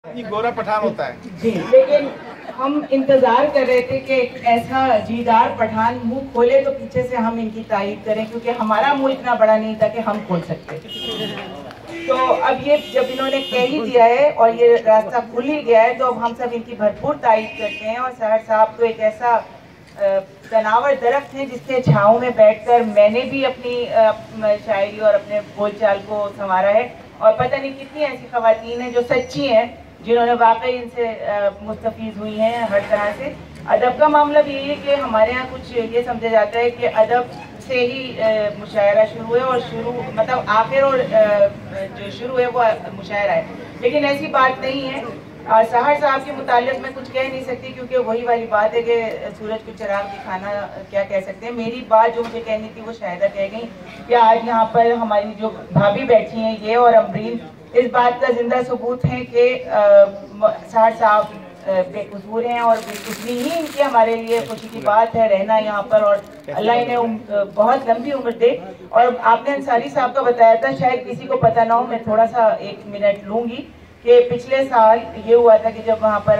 गोरा पठान होता है जी, लेकिन हम इंतजार कर रहे थे कि एक ऐसा जीदार पठान मुंह खोले तो पीछे से हम इनकी तारीफ करें, क्योंकि हमारा मुंह इतना बड़ा नहीं था कि हम खोल सकते। तो अब ये जब इन्होंने कह ही दिया है और ये रास्ता खुल ही गया है, तो अब हम सब इनकी भरपूर तारीफ करते हैं। और सहर साहब तो एक ऐसा तनावर दरख्त है जिसके छाँव में बैठकर मैंने भी अपनी शायरी और अपने बोलचाल को संवारा है। और पता नहीं कितनी ऐसी खवातीन हैं जो सच्ची हैं, जिन्होंने वाकई इनसे मुस्तफीज़ हुई हैं हर तरह से। अदब का मामला भी यही है कि हमारे यहाँ कुछ ये समझा जाता है कि अदब से ही मुशायरा शुरू है और मतलब आखिर और जो शुरू है वो मुशायरा है, लेकिन ऐसी बात नहीं है। सहर साहब के मुताल्लिक़ मैं कुछ कह नहीं सकती, क्योंकि वही वाली बात है कि सूरज को चिराग दिखाना क्या कह सकते हैं। मेरी बात जो मुझे कहनी थी वो शायदा कह गई कि आज यहाँ पर हमारी जो भाभी बैठी हैं ये और अमरीन इस बात का जिंदा सबूत है कि सहर साहब बेकसूर हैं और बेकसूरी ही इनकी हमारे लिए खुशी की बात है रहना यहाँ पर, और अल्लाह इन्हें बहुत लंबी उम्र दे। और आपने अंसारी साहब का बताया था, शायद किसी को पता ना हो, मैं थोड़ा सा 1 मिनट लूँगी कि पिछले साल ये हुआ था कि जब वहाँ पर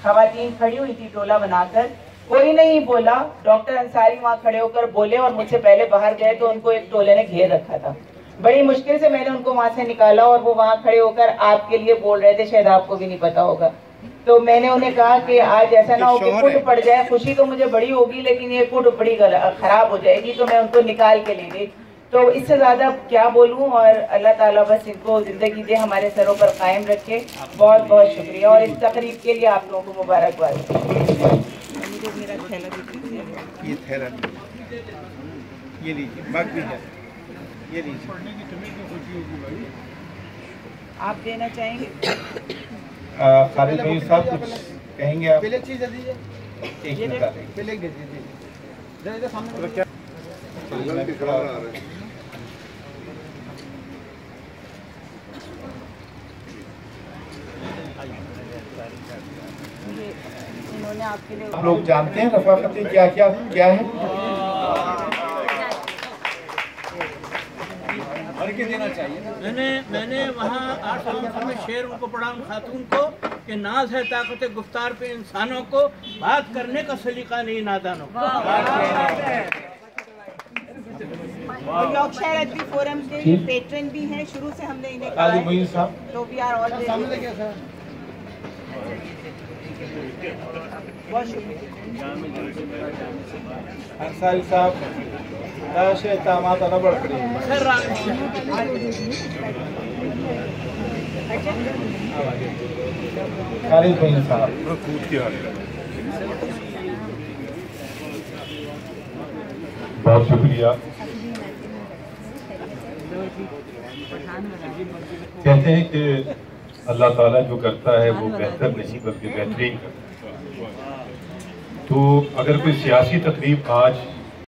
खवातीन खड़ी हुई थी टोला बनाकर, कोई नहीं बोला, डॉक्टर अंसारी वहाँ खड़े होकर बोले और मुझसे पहले बाहर गए तो उनको एक टोले ने घेर रखा था। बड़ी मुश्किल से मैंने उनको वहाँ से निकाला और वो वहाँ खड़े होकर आपके लिए बोल रहे थे, शायद आपको भी नहीं पता होगा। तो मैंने उन्हें कहा कि आज ऐसा ना हो कि कुट पड़ जाए, खुशी तो मुझे बड़ी होगी लेकिन ये कुट बड़ी खराब हो जाएगी, तो मैं उनको निकाल के ले गई। तो इससे ज़्यादा क्या बोलूँ, और अल्लाह ताला बस इनको ज़िंदगी दे, हमारे सरों पर कायम रखे। बहुत बहुत शुक्रिया और इस तकरीब के लिए आप लोगों को मुबारकबाद। ये थैला ये लीजिए, मग भी है, ये लीजिए। आप देना चाहेंगे? खालिद भाई साहब कुछ कहेंगे आप? पहले चीज़ दीजिए, एक मिनट पहले दीजिए सामने। आप लोग जानते हैं रफाकतें क्या क्या क्या है? देना चाहिए। मैंने वहाँ 8 साल में शेर उनको पढ़ा उन खातून को कि नाज है ताकत गुफ्तार पे इंसानों को, बात करने का सलीका नहीं नादानों को। यॉर्कशायर अदबी फोरम के पेट्रन भी हैं, शुरू से हमने इन्हें कहा है, तो वी आर ऑल बहुत शुक्रिया। अंसारी साहब तामात न बढ़ पड़े। खालिद भाई साहब बहुत शुक्रिया। कहते हैं कि अल्लाह ताला जो करता है वो बेहतर नहीं बल्कि बेहतरीन करता है। तो अगर कोई सियासी तकरीब आज